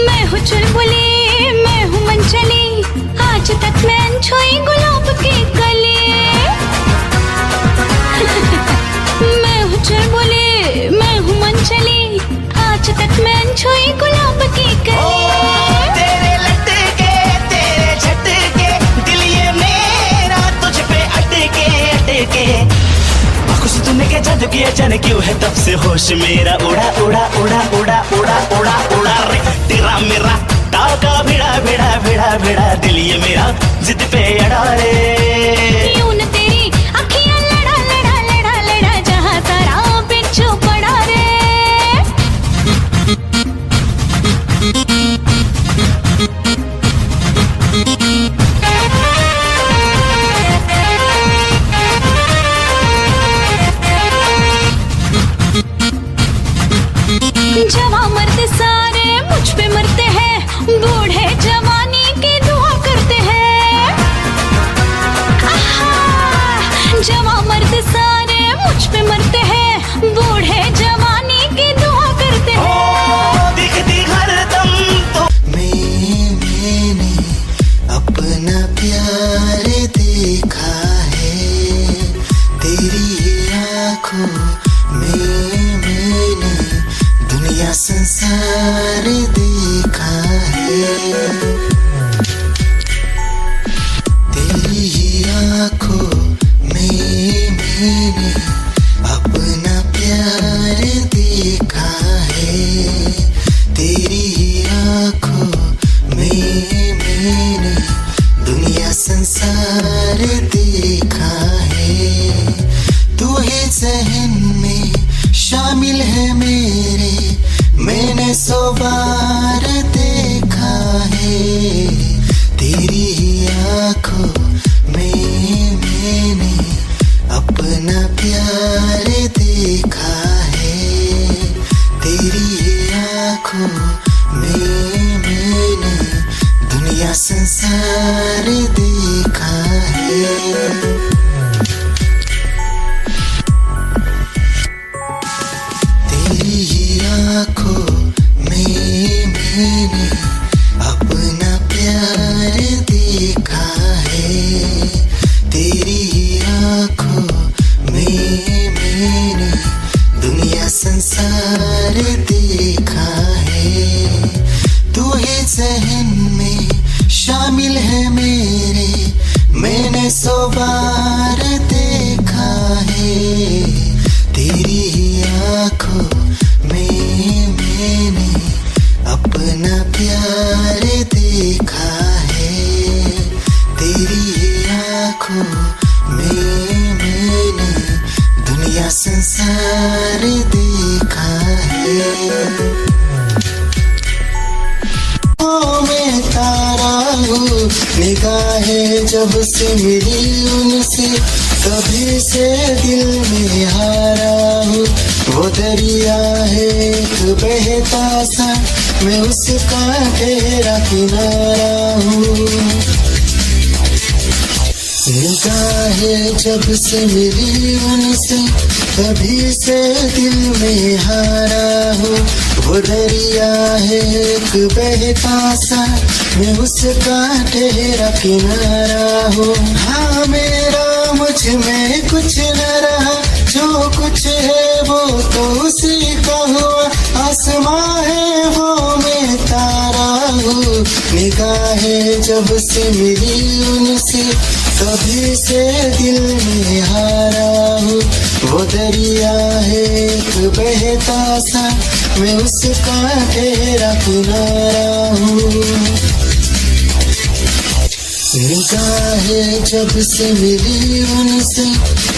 मैं हूँ चुलबुली मैं हूँ मनचली, आज तक मैं छुई गुलाब की कली. मैं हूँ चुलबुली मैं हूँ मनचली, आज तक मैं छुई गुलाब की कली. तेरे लटके तेरे झटके दिल ये मेरा तुझ पे अटके अटके. खुश तूने के जादू किया जाने क्यों है तब से होश मेरा उड़ा उड़ा उड़ा उड़ा उड़ा उड़ा उड़ा रे तेरा मेरा टाका भिड़ा भिड़ा भिड़ा भिड़ा दिल ये मेरा जिद पे अड़ा रे. यूं तेरी अखियां लड़ा लड़ा लड़ा लड़ा जहां सारा बिच्छू पड़ा रे. जवां मर्द सारे मुझ पे मरते हैं, बूढ़े जवानी की दुआ करते हैं. जवां मर्द सारे मुझ पे मरते हैं, बूढ़े जवानी की दुआ करते हैं. दिखती हरदम तो मैंने अपना प्यार देखा है तेरी आँखों में, मैंने दुनिया संसार देखा है तेरी ही आँखों में, मैंने अपना प्यार देखा है तेरी ही आँखों में, मैंने दुनिया संसार देखा है. तू ही ज़हन में शामिल है मेरे, मैंने 100 बार देखा है तेरी ही आँखों में, मैंने अपना प्यार देखा है तेरी ही आँखों में, मैंने दुनिया संसार देखा है. आँखों में मैंने अपना प्यार देखा है तेरी आँखों में, मैंने दुनिया संसार देखा है. तू ही ज़हन में शामिल है मेरे, मैंने 100 बार देखा है तेरी आँखों में, मैंने अपना प्यार देखा है तेरी आँखों में, मैंने दुनिया संसार देखा है. मैं तारा हूँ निगाहें जब से मिली उनसे, तभी से दिल में हारा हूँ. वो दरिया है एक बहता सा, मैं उसका तेरा किनारा हूँ. निगाहें जब से मिली उनसे, तभी से दिल में हारा हूँ. वो दरिया है एक बहता सा, मैं उसका तेरा किनारा हूँ. हाँ मेरा मुझ में कुछ न रहा, जो कुछ है वो तो उसी का हुआ. आसमां है वो मैं तारा हूँ, निगाहें जब से मिली उनसे कभी से दिल में हारा हूँ। वो दरिया है एक बहता सा, मैं उसका गहरा किनारा हूँ। निगाहें जब से मिली उनसे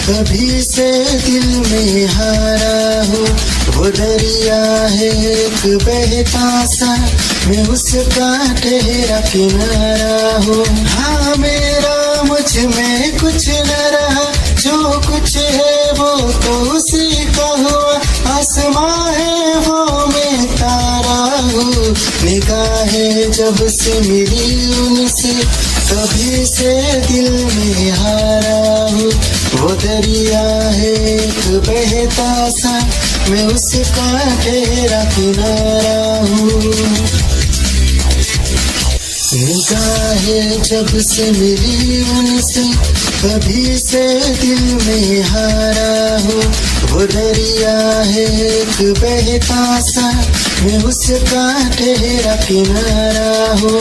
कभी से दिल में हारा हूँ। वो दरिया है एक बहता सा, मैं उसका गहरा किनारा हूँ। हाँ मेरा मुझ में कुछ न रहा, जो कुछ है वो तो उसी का हुआ। आसमां है वो मैं तारा हूँ, निगाहें जब से मिली उनसे कभी से दिल में हारा हूँ। वो दरिया है एक बहता सा, मैं उसका गहरा किनारा हूँ। निगाहें जब से मिली उनसे कभी से दिल में हारा हूँ। वो दरिया है एक बहता सा, मैं उसका गहरा किनारा हूँ।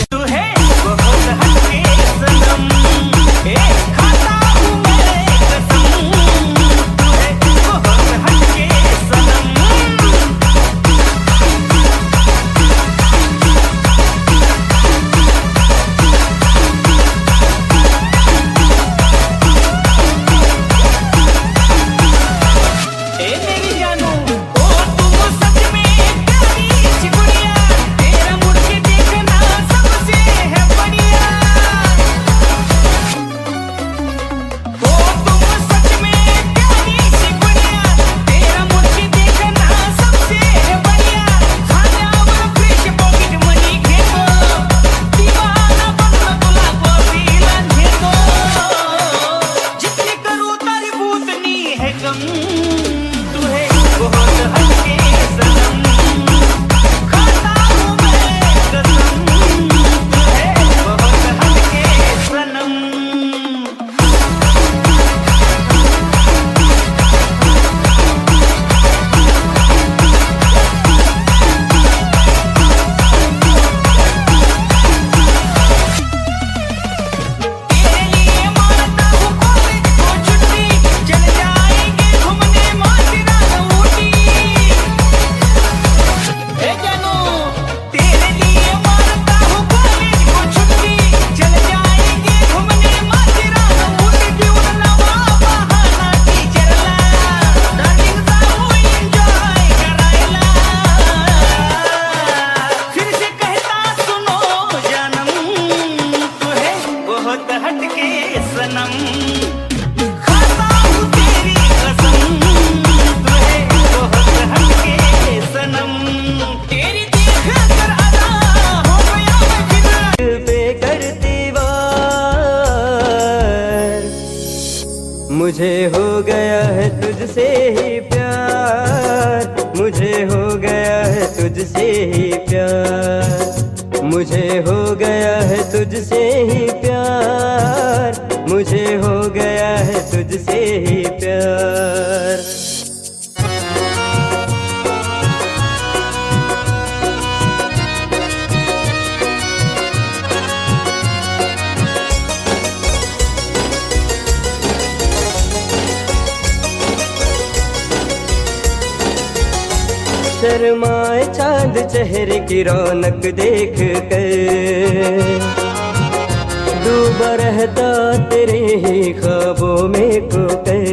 मुझे हो गया है तुझसे ही प्यार, मुझे हो गया है तुझसे ही प्यार, मुझे हो गया है तुझसे ही प्यार, मुझे हो गया है तुझसे ही प्यार। शर्माए चांद चेहरे की रौनक देख कर, डूबा रहता तेरे ही ख्वाबों में खोकर।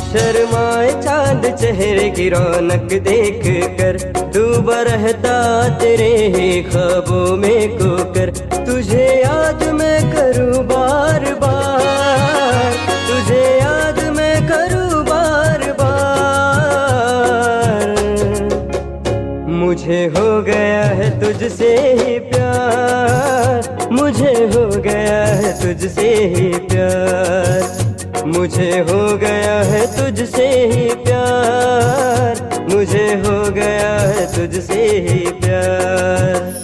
शर्माए चांद चेहरे की रौनक देख कर, डूबा रहता तेरे ही ख्वाबों में खोकर। तुझे याद मैं करूँ बार बार, तुझे याद मैं करूँ बार बार। मुझे हो गया है तुझसे ही प्यार, मुझे हो गया है तुझसे ही प्यार, मुझे हो गया है तुझसे ही प्यार, मुझे हो गया है तुझसे ही प्यार।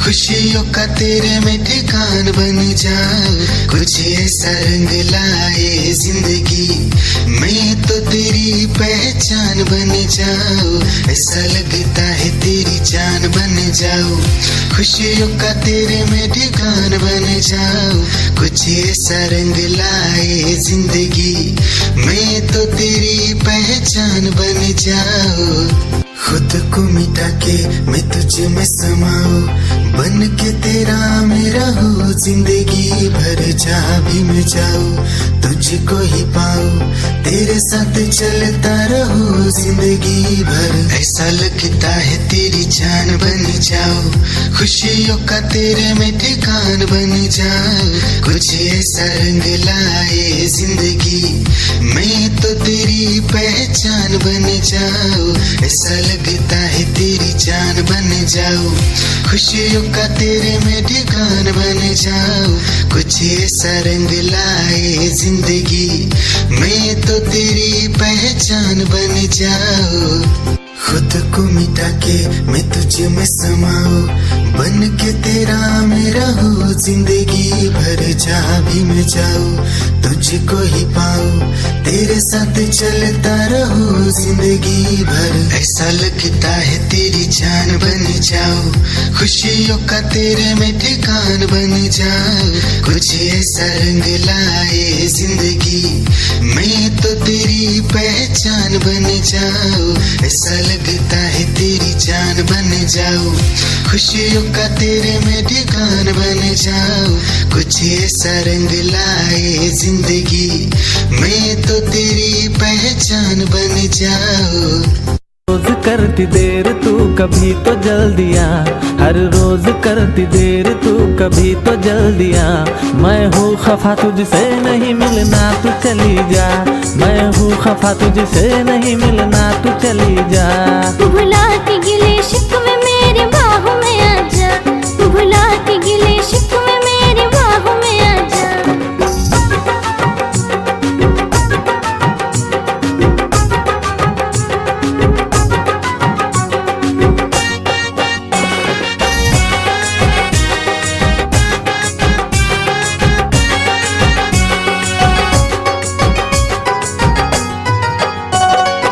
खुशियों का तेरे में ठिकान बन जाओ, कुछ ऐसा रंग लाए जिंदगी, मैं तो तेरी पहचान बन जाऊं, ऐसा लगता है तेरी जान बन जाऊं। खुशियों का तेरे में ठिकान बन जाऊं, कुछ ऐसा रंग लाए जिंदगी, मैं तो तेरी पहचान बन जाऊं। खुद को मिटा के मैं तुझ में समाऊं, बन के तेरा मैं रहूं, जिंदगी भर जहाँ भी मैं जाऊं तुझको ही पाऊं, तेरे साथ चलता रहूं जिंदगी भर, ऐसा लगता है तेरी जान बन जाऊं। खुशियों का तेरे में ठिकान बन जाऊं, कुछ ऐसा रंग लाए जिंदगी, मैं तो तेरी पहचान बन जाऊं, ऐसा लगता है तेरी जान बन जाऊं। खुशियों का तेरे में ठिकान बन जाऊं, कुछ ऐसा रंग लाए जिंदगी, मैं तो तेरी पहचान बन जाऊं। खुद को मिटा के मैं तुझ में समाऊं, बन के तेरा मैं रहूं, जिंदगी भर जहाँ भी मैं जाऊं तुझको ही पाऊं, तेरे साथ चलता रहूं जिंदगी भर, ऐसा लगता है तेरी जान बन जाऊं। खुशियों का तेरे में ठिकान बन जाऊं, कुछ ऐसा रंग लाए जिंदगी, मैं तो तेरी पहचान बन जाऊं, ऐसा लगता है तेरी जान बन जाऊं। खुशियों का तेरे में ठिकान बन जाऊं, कुछ ऐसा रंग लाए जिंदगी, मैं तो तेरी पहचान बन जाऊं। रोज करती देर तू कभी तो जल्दिया, हर रोज करती देर तू कभी तो जल्दिया, मैं हूँ खफा तुझसे नहीं मिलना तू चली जा, मैं हूँ खफा तुझसे नहीं मिलना तू चली जा। भुला के गिले शिकवे मेरे बाहों में आजा, भुला के गिले शिकवे मेरे बाहों में आजा।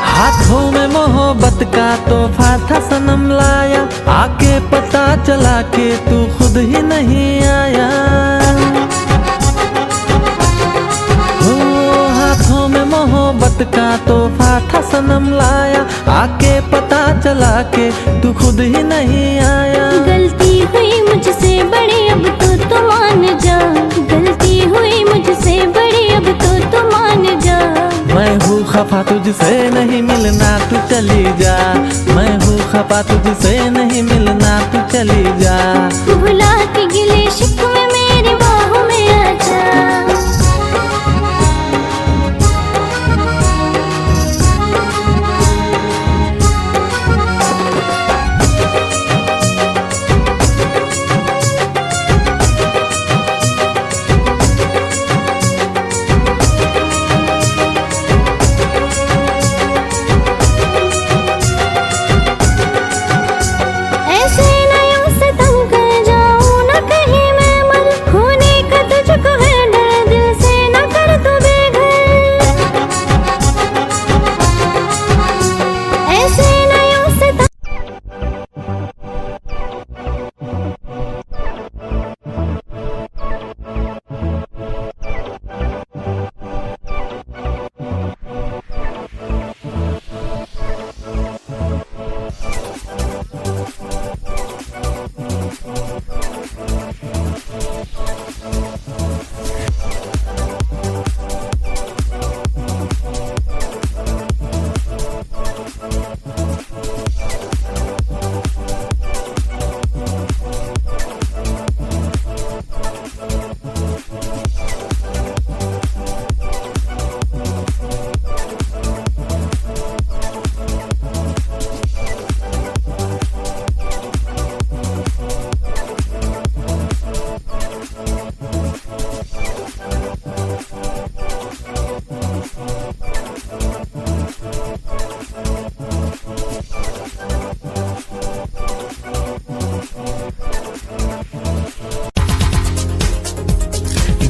हाथों में मोहब्बत का तोहफा था सनम लाया, आके पता चला के तू खुद ही नहीं आया। हो हाथों में मोहब्बत का तोहफा था सनम लाया, आके पता चला के तू खुद ही नहीं आया। गलती हुई मुझसे बड़ी अब तो मान जा, गलती हुई मुझसे बड़ी अब तो मान जा। मैं हूँ खफा तुझसे नहीं मिलना तू चली जा, मैं हूँ खफा तुझसे नहीं मिलना तू चली जा। भुला के गिले शिकवे मेरे बाहों में आजा।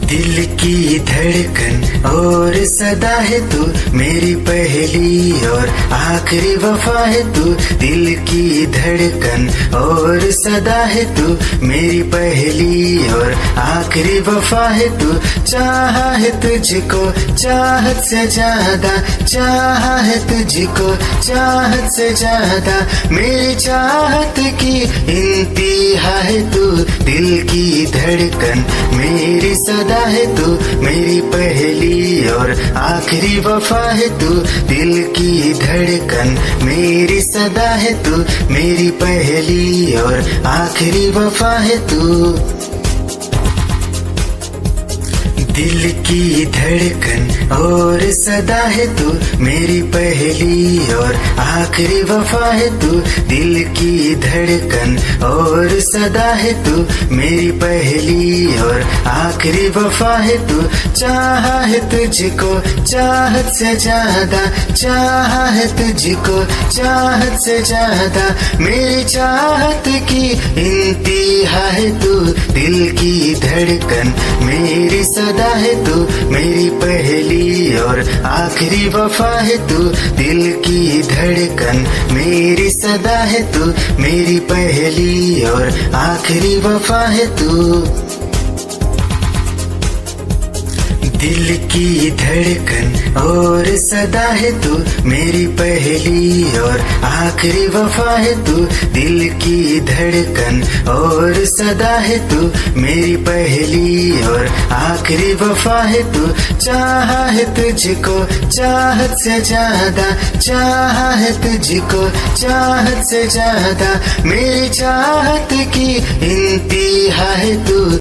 दिल की धड़कन और सदा है तू, मेरी पहली और आखिरी वफा है तू। दिल की धड़कन और सदा है तू, मेरी पहली और आखिरी वफा है तू। चाहा है तुझको चाहत से ज्यादा, चाहा है तुझको चाहत से ज्यादा, मेरी चाहत की इंतहा है तू। दिल की धड़कन मेरी सदा है तू, मेरी पहली और आखिरी वफा है तू। दिल की धड़कन मेरी सदा है तू, मेरी पहली और आखिरी वफा है तू। दिल की धड़कन और सदा है तू, मेरी पहली और आखिरी वफा है तू। दिल की धड़कन और सदा है तू, मेरी पहली और आखिरी वफा है तू। चाहा है तुझको चाहत से ज्यादा, चाहा है तुझको चाहत से ज्यादा, मेरी चाहत की इंतहा है तू। दिल की धड़कन मेरी सदा है तू, मेरी पहली और आखिरी वफा है तू। दिल की धड़कन मेरी सदा है तू, मेरी पहली और आखिरी वफा है तू। दिल की धड़कन और सदा है तू, मेरी पहली और आखिरी वफा है तू। दिल की धड़कन और सदा है तू, मेरी पहली और आखिरी वफा है तू। चाहा है तुझको चाहत से ज्यादा, चाहा है तुझको चाहत से ज्यादा, मेरी चाहत की इंतहा है तू।